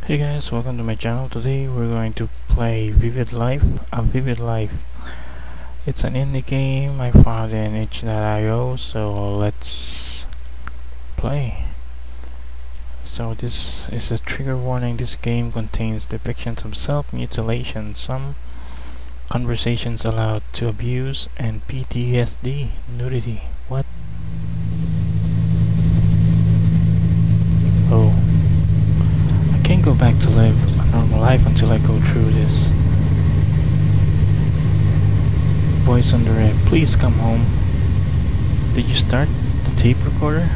Hey guys, welcome to my channel. Today we're going to play Vivid Life. Vivid Life. It's an indie game I found in itch.io, so let's play. So this is a trigger warning. This game contains depictions of self-mutilation, some conversations allowed to abuse, and PTSD, nudity. What? Oh. I can't go back to live a normal life until I go through this. Voice on the red, please come home. Did you start the tape recorder?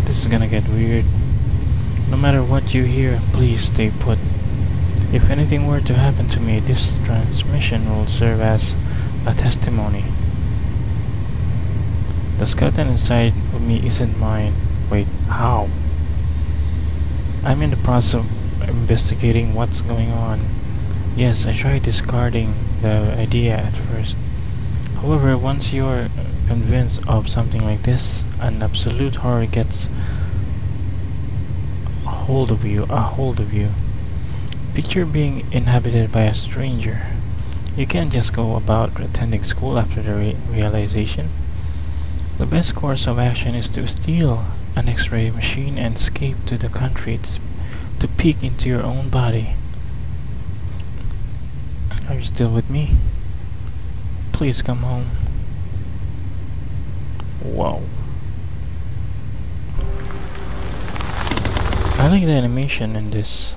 This is gonna get weird. No matter what you hear, please stay put. If anything were to happen to me, this transmission will serve as a testimony. The skeleton inside of me isn't mine. Wait, how? I'm in the process of investigating what's going on. Yes, I tried discarding the idea at first. However, once you're convinced of something like this, an absolute horror gets a hold of you. Picture being inhabited by a stranger. You can't just go about attending school after the realization. The best course of action is to steal an X-ray machine and escape to the country to peek into your own body. Are you still with me? Please come home. Wow. I like the animation in this.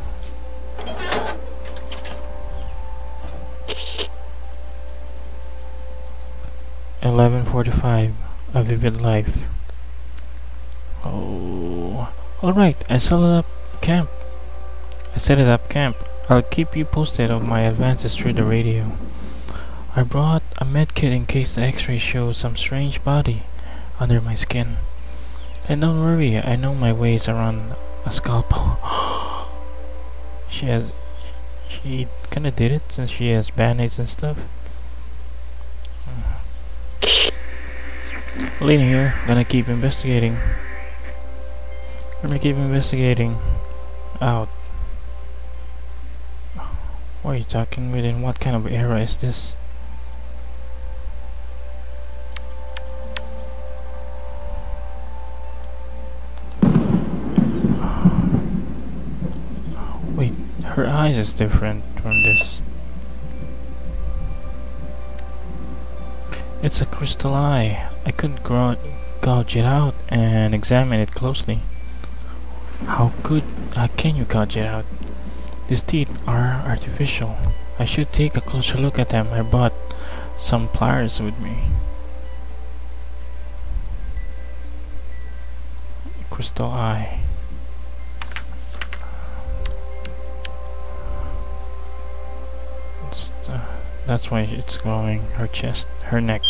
$11:45. A Vivid Life. Oh, alright, I set it up camp. I'll keep you posted of my advances through the radio. I brought a medkit in case the x-ray shows some strange body under my skin. And don't worry, I know my ways around a scalpel. She kinda did it since she has band-aids and stuff. Lena here, gonna keep investigating. Out. What are you talking with? In what kind of era is this? Wait, her eyes is different from this. It's a crystal eye. I could gouge it out and examine it closely. How can you gouge it out? These teeth are artificial. I should take a closer look at them. I brought some pliers with me. Crystal eye. That's why it's glowing. Her chest, her neck.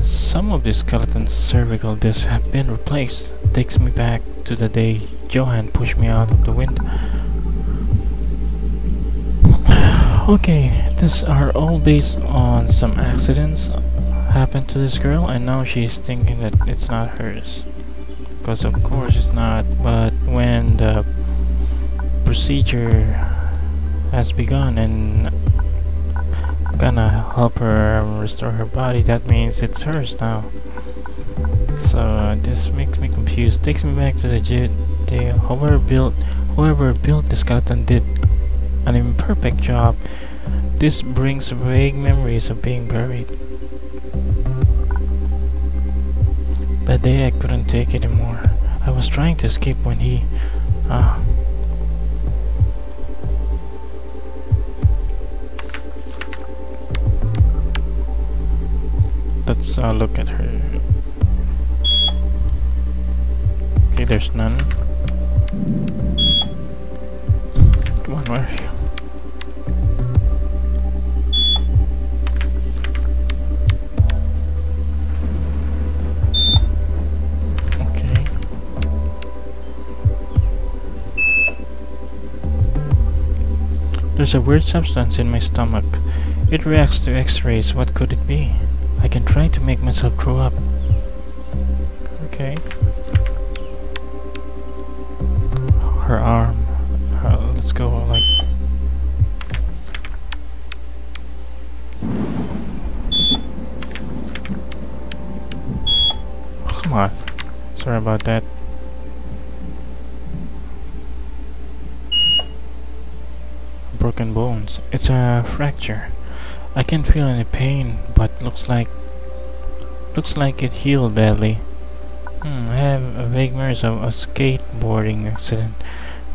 Some of the skeleton's cervical discs have been replaced. Takes me back to the day Johan pushed me out of the window. Okay, these are all based on some accidents happened to this girl, and now she's thinking that it's not hers. Because of course it's not, but when the procedure has begun and gonna help her restore her body, that means it's hers now. So this makes me confused. Takes me back to the jail. Whoever built the skeleton did an imperfect job. This brings vague memories of being buried. That day I couldn't take it anymore. I was trying to escape when he let's look at her. Okay, there's none. Come on, where are you? Okay. There's a weird substance in my stomach. It reacts to X-rays. What could it be? I can try to make myself throw up. Okay. her arm. Let's go like. Come on. Sorry about that. Broken bones. It's a fracture. I can't feel any pain, but looks like it healed badly. I have a vague memories of a skateboarding accident.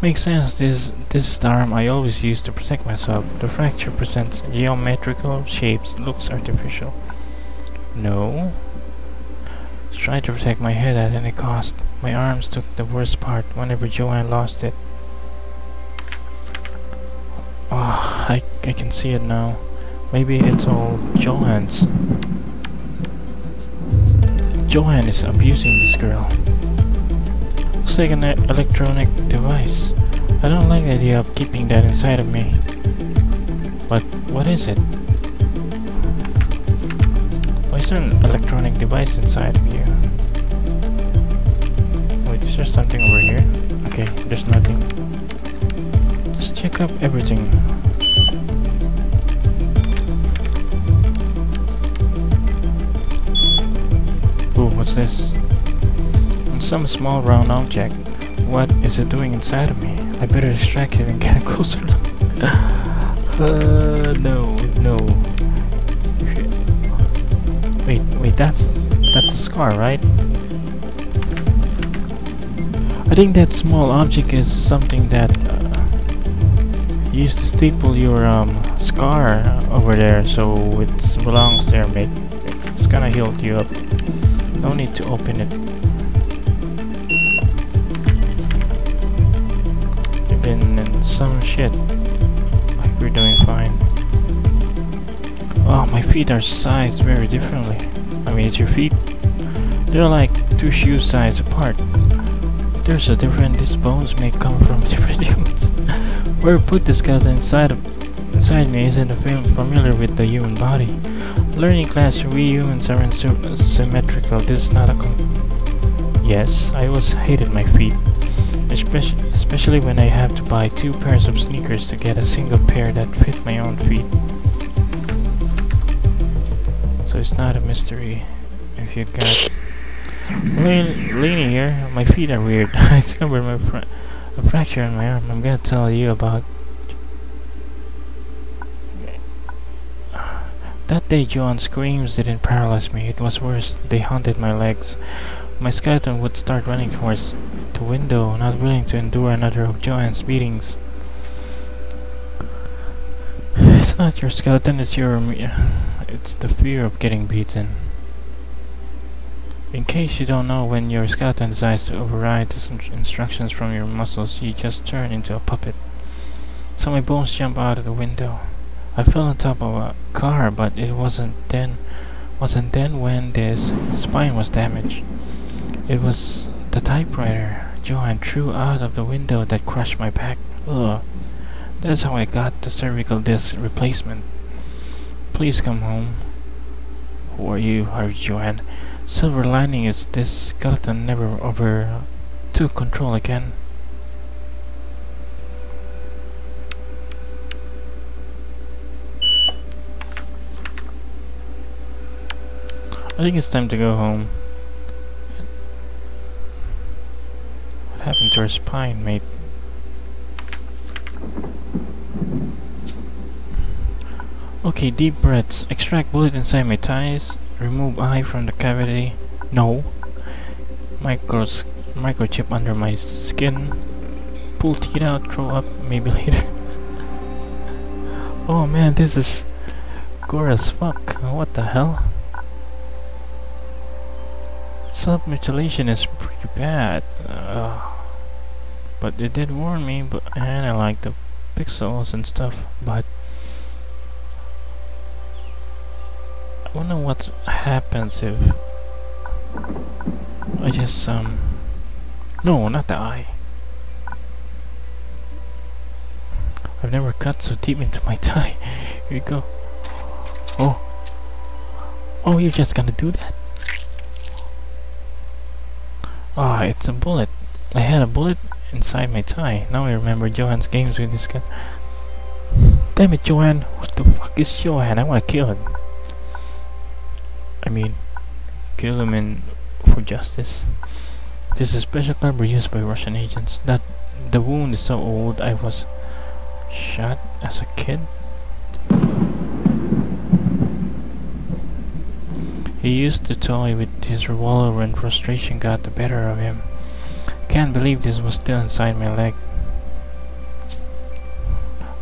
Makes sense. This is the arm I always use to protect myself. The fracture presents geometrical shapes. Looks artificial. No. Try to protect my head at any cost. My arms took the worst part whenever Joanne lost it. Oh, I can see it now. Maybe it's all Joanne's. Joanne is abusing this girl. Looks like an electronic device. I don't like the idea of keeping that inside of me. But what is it? Why is there an electronic device inside of you? Wait, is there something over here? Okay, there's nothing. Let's check up everything. Ooh, what's this? Some small round object. What is it doing inside of me? I better distract it and get a closer look. No. Wait, that's a scar, right? I think that small object is something that you used to staple your scar over there, so it belongs there, mate. It's gonna heal you up. No need to open it. You've been in some shit. Like we're doing fine. Oh, my feet are sized very differently. I mean, it's your feet. They're like two shoe size apart. There's a difference. These bones may come from different humans. Where put the skeleton inside me isn't familiar with the human body. Learning class, we humans aren't symmetrical. This is not a Yes, I always hated my feet. Especially when I have to buy 2 pairs of sneakers to get a single pair that fit my own feet. So it's not a mystery if you got leaning here. My feet are weird. I discovered a fracture in my arm. I'm gonna tell you about. That day, Joan's screams didn't paralyze me. It was worse. They haunted my legs. My skeleton would start running towards the window, not willing to endure another of Joanne's beatings. It's not your skeleton, it's the fear of getting beaten. In case you don't know, when your skeleton decides to override the instructions from your muscles, you just turn into a puppet. So my bones jump out of the window. I fell on top of a car, but it wasn't then when this spine was damaged. It was the typewriter Joanne threw out of the window that crushed my back. Ugh. That's how I got the cervical disc replacement. Please come home. Who are you? Hurried Joanne. Silver lining is this skeleton never took control again. I think it's time to go home. What happened to her spine, mate? Okay, deep breaths. Extract bullet inside my thighs. Remove eye from the cavity. No. Microchip under my skin. Pull teeth out. Throw up. Maybe later. Oh man, this is gore as fuck. What the hell? Self-mutilation is pretty bad. But it did warn me, and I like the pixels and stuff, but I wonder what happens if I just no, not the eye. I've never cut so deep into my thigh. Here you go. Oh, you're just gonna do that? Ah, it's a bullet. I had a bullet inside my tie. Now I remember Johan's games with this guy. Damn it, Johan! What the fuck is Johan? I wanna kill him. I mean, kill him for justice. This is a special caliber used by Russian agents. That the wound is so old. I was shot as a kid. He used to toy with his revolver when frustration got the better of him. Can't believe this was still inside my leg.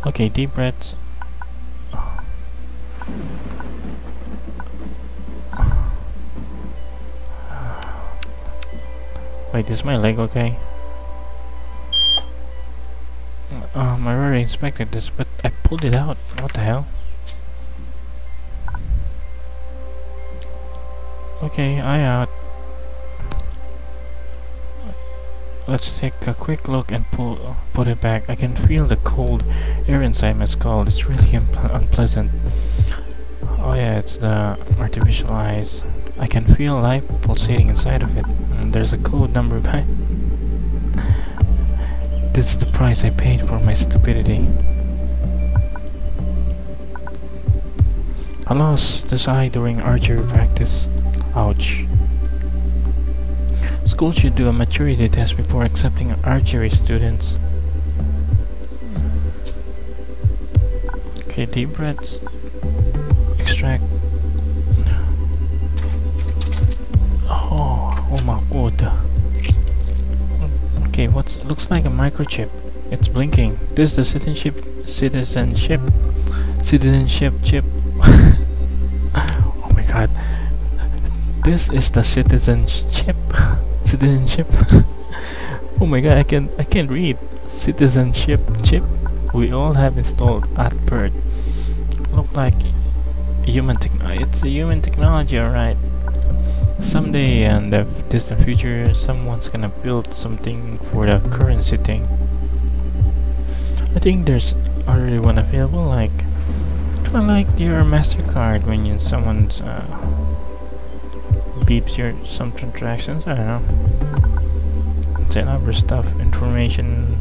Okay, deep breaths. Wait, is my leg okay? I already inspected this, but I pulled it out. What the hell? Okay, eye out. Let's take a quick look and put it back. I can feel the cold air inside my skull. It's really unpleasant. Oh yeah, it's the artificial eyes. I can feel life pulsating inside of it. And there's a code number by. This is the price I paid for my stupidity. I lost this eye during archery practice. Ouch. School should do a maturity test before accepting archery students. Okay, deep breaths. Extract. Oh my god. Okay, looks like a microchip. It's blinking. This is the citizenship chip. Oh my god. This is the citizenship. Oh my god, I can't read. Citizenship chip we all have installed at birth. Look like human technology. It's a human technology, alright. Someday in the distant future, someone's gonna build something for the currency thing. I think there's already one available, like kinda like your MasterCard when someone's beeps your some transactions. I don't know. It's other stuff, information,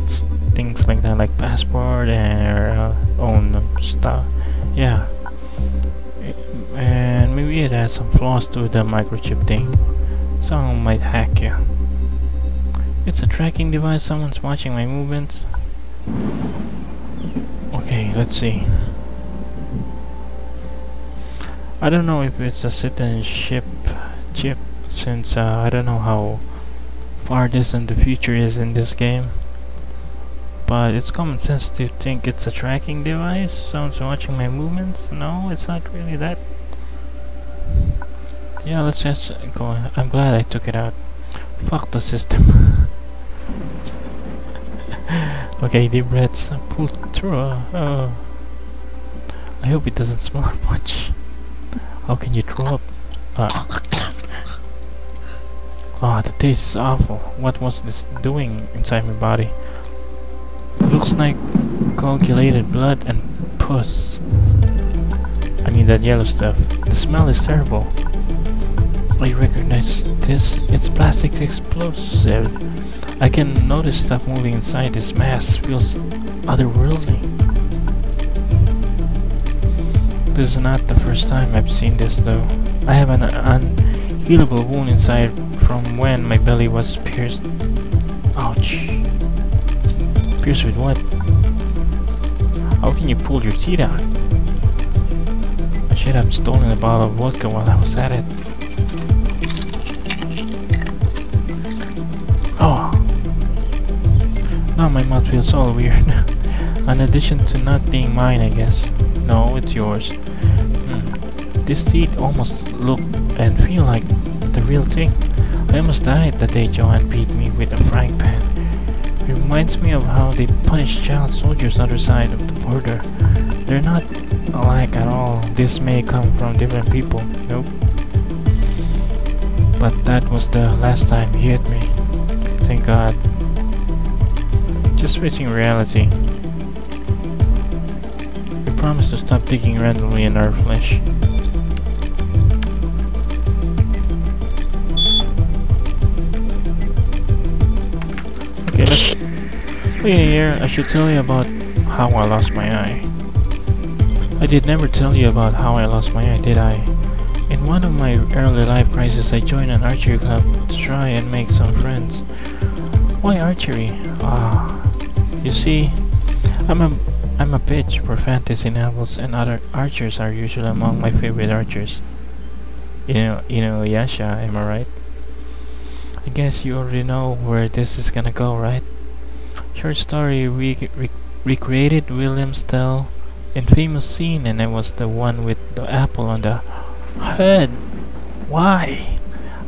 things like that, like passport and own stuff. Yeah. And maybe it has some flaws to the microchip thing. Someone might hack you. It's a tracking device. Someone's watching my movements. Okay, let's see. I don't know if it's a citizenship chip, since I don't know how far distant the future is in this game. But it's common sense to think it's a tracking device. Someone's watching my movements. No, it's not really that. Yeah, let's just go. I'm glad I took it out. Fuck the system. Okay, deep breaths. Pull through. I hope it doesn't smell much. How can you throw up? Oh, the taste is awful. What was this doing inside my body? Looks like coagulated blood and pus. I mean that yellow stuff. The smell is terrible. I recognize this. It's plastic explosive. I can notice stuff moving inside this mass. Feels otherworldly. This is not the first time I've seen this though. I have an unhealable wound inside from when my belly was pierced. Ouch. Pierced with what? How can you pull your teeth out? I should have stolen a bottle of vodka while I was at it. Oh! Now my mouth feels all weird. In addition to not being mine, I guess. No, it's yours. These teeth almost look and feel like the real thing. I almost died the day Johan beat me with a frying pan. It reminds me of how they punish child soldiers on the other side of the border. They're not alike at all. This may come from different people. Nope. But that was the last time he hit me. Thank God. Just facing reality. We promise to stop digging randomly in our flesh. Okay, let's Hey here, I should tell you about how I lost my eye. I did never tell you about how I lost my eye, did I? In one of my early life crises, I joined an archery club to try and make some friends. Why archery? You see, I'm a bitch for fantasy novels, and other archers are usually among my favorite archers. You know Yasha, am I right? I guess you already know where this is gonna go, right? Short story recreated William's style and famous scene, and I was the one with the apple on the head. Why?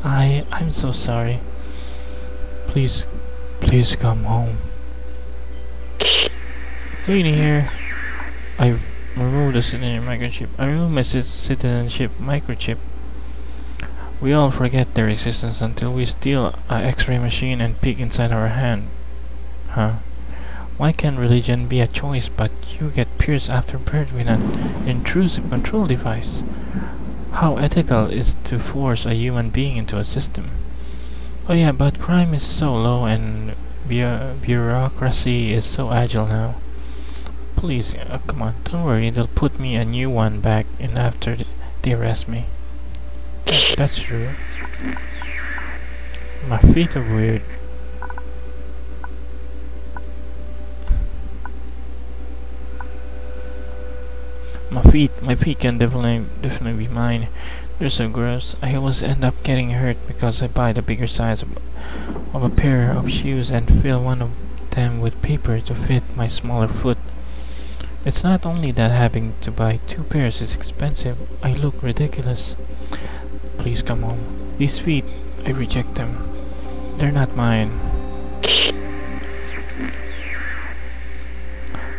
I'm so sorry. Please come home. Waiting here. I removed the citizenship microchip. I removed my citizenship microchip. We all forget their existence until we steal an X-ray machine and peek inside our hand. Huh? Why can't religion be a choice, but you get pierced after birth with an intrusive control device? How ethical is to force a human being into a system? Oh yeah, but crime is so low and bureaucracy is so agile now. Please, come on, don't worry, they'll put me a new one back in after they arrest me. That's true. My feet are weird. My feet can definitely be mine. They're so gross. I always end up getting hurt because I buy the bigger size of a pair of shoes and fill one of them with paper to fit my smaller foot. It's not only that having to buy two pairs is expensive, I look ridiculous. Please come home. These feet, I reject them. They're not mine.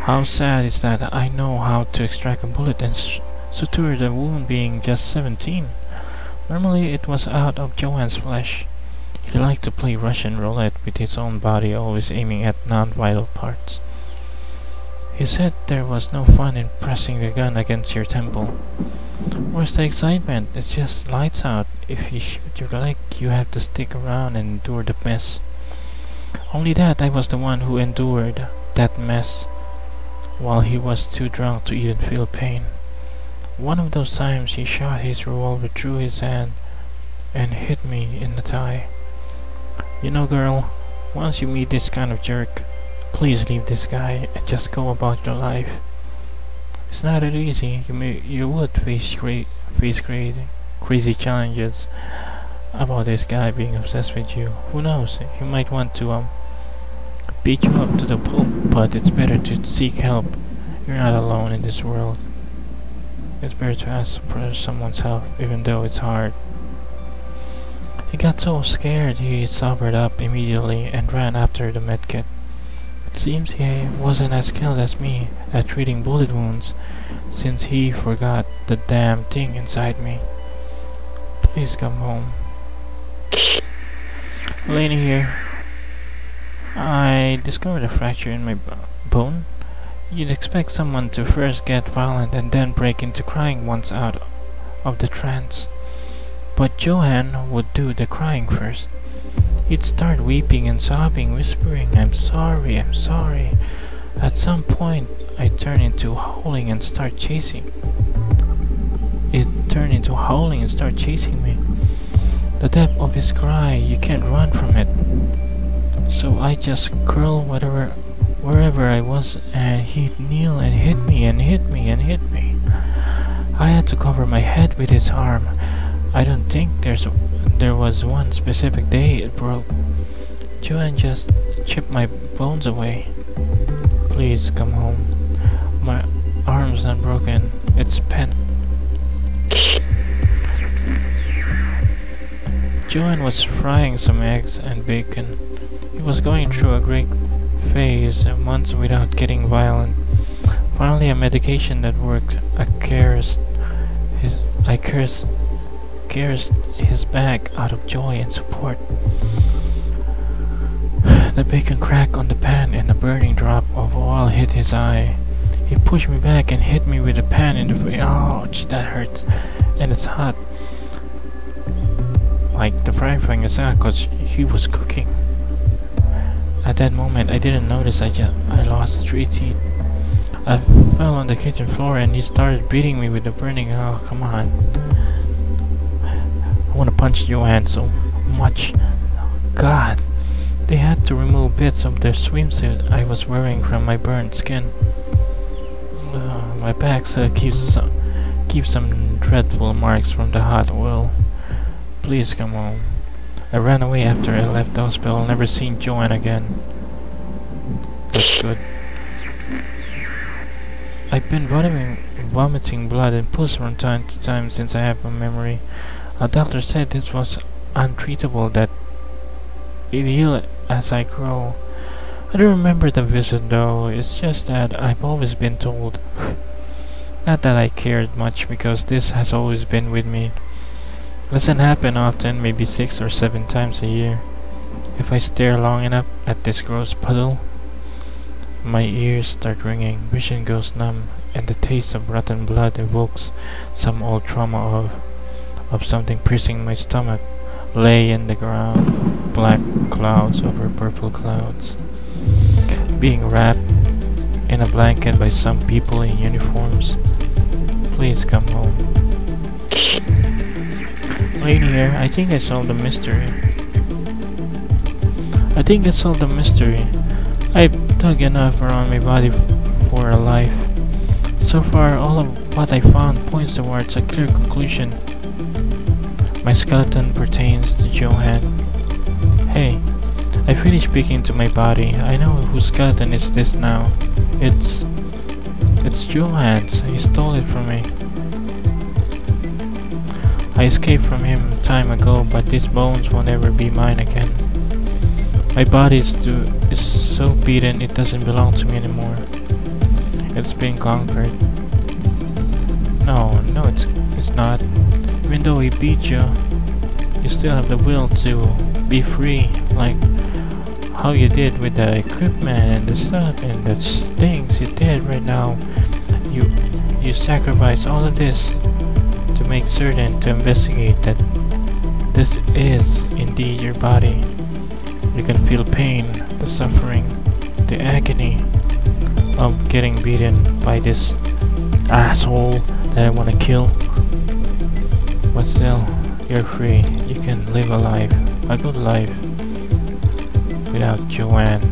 How sad is that I know how to extract a bullet and suture the wound being just 17. Normally it was out of Joanne's flesh. He liked to play Russian roulette with his own body, always aiming at non-vital parts. He said there was no fun in pressing the gun against your temple. Where's the excitement? It's just lights out. If you shoot your leg, you have to stick around and endure the mess. Only that I was the one who endured that mess, while he was too drunk to even feel pain. One of those times he shot his revolver through his hand and hit me in the thigh. You know, girl, once you meet this kind of jerk, please leave this guy and just go about your life. It's not that easy. You would face crazy challenges about this guy being obsessed with you. Who knows? He might want to beat you up to the pulp, but it's better to seek help. You're not alone in this world. It's better to ask for someone's help, even though it's hard. He got so scared he sobered up immediately and ran after the medkit. It seems he wasn't as skilled as me at treating bullet wounds, since he forgot the damn thing inside me. Please come home. Elena here. I discovered a fracture in my bone. You'd expect someone to first get violent and then break into crying once out of the trance. But Johann would do the crying first. He'd start weeping and sobbing, whispering, I'm sorry, I'm sorry. At some point, I'd turn into howling and start chasing. It'd turn into howling and start chasing me. The depth of his cry, you can't run from it. So I just curl wherever I was, and he'd kneel and hit me and hit me and hit me. I had to cover my head with his arm. I don't think there was one specific day it broke. Joanne just chipped my bones away. Please come home. My arm's not broken. It's bent. Joanne was frying some eggs and bacon. He was going through a great phase, months without getting violent. Finally, a medication that worked. I cursed his back out of joy and support. The bacon cracked on the pan and a burning drop of oil hit his eye. He pushed me back and hit me with the pan in the face. Ouch, that hurts. And it's hot. Like the frying pan is hot because he was cooking. At that moment, I didn't notice I lost 3 teeth. I fell on the kitchen floor and he started beating me with the burning. Oh, come on. I want to punch Joanne so much. God. They had to remove bits of the swimsuit I was wearing from my burned skin. My back still keeps some dreadful marks from the hot oil. Please come home. I ran away after I left the hospital, never seen Joanne again. That's good. I've been vomiting blood and pus from time to time since I have a memory. A doctor said this was untreatable, that it heal as I grow. I don't remember the visit though, it's just that I've always been told. Not that I cared much because this has always been with me. Doesn't happen often, maybe 6 or 7 times a year. If I stare long enough at this gross puddle, my ears start ringing, vision goes numb, and the taste of rotten blood evokes some old trauma of something piercing my stomach. Lay in the ground, black clouds over purple clouds, being wrapped in a blanket by some people in uniforms. Please come home. Wait here, I think I solved the mystery. I've dug enough around my body for a life. So far, all of what I found points towards a clear conclusion. My skeleton pertains to Joanne. Hey, I finished speaking to my body. I know whose skeleton is this now. It's Joanne's. He stole it from me. I escaped from him time ago, but these bones will never be mine again. My body is so beaten it doesn't belong to me anymore. It's been conquered. No, it's not. Even though he beat you, you still have the will to be free, like how you did with the equipment and the stuff and the things you did right now. You sacrifice all of this to make certain to investigate that this is indeed your body. You can feel pain, the suffering, the agony of getting beaten by this asshole that I want to kill. But still, you're free. You can live a life, a good life, without Joanne.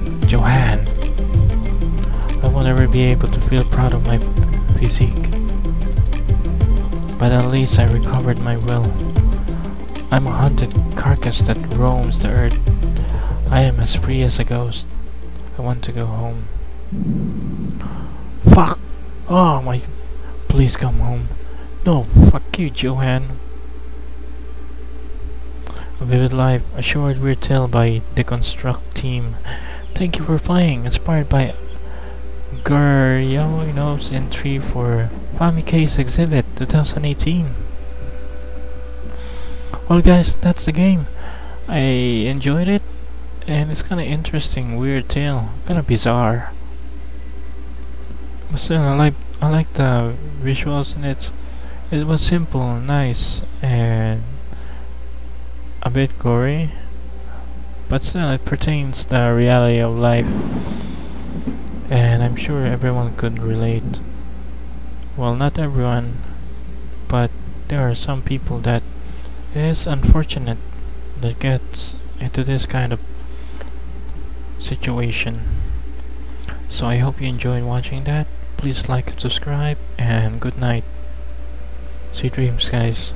I won't ever be able to feel proud of my physique, but at least I recovered my will. I'm a haunted carcass that roams the earth. I am as free as a ghost. I want to go home. Fuck! Oh my... Please come home. No, fuck you, Joanne. A Vivid Life, a short weird tale by Deconstruct Team. Thank you for playing. Inspired by Guryanov's entry for Famicase Exhibit 2018. Well guys, that's the game. I enjoyed it, and it's kinda interesting, weird tale, kinda bizarre. But still, I like the visuals in it. It was simple, nice, and a bit gory, but still it pertains to the reality of life, and I'm sure everyone could relate. Well, not everyone, but there are some people that it is unfortunate that gets into this kind of situation. So I hope you enjoyed watching that. Please like and subscribe, and good night. Sweet dreams, guys.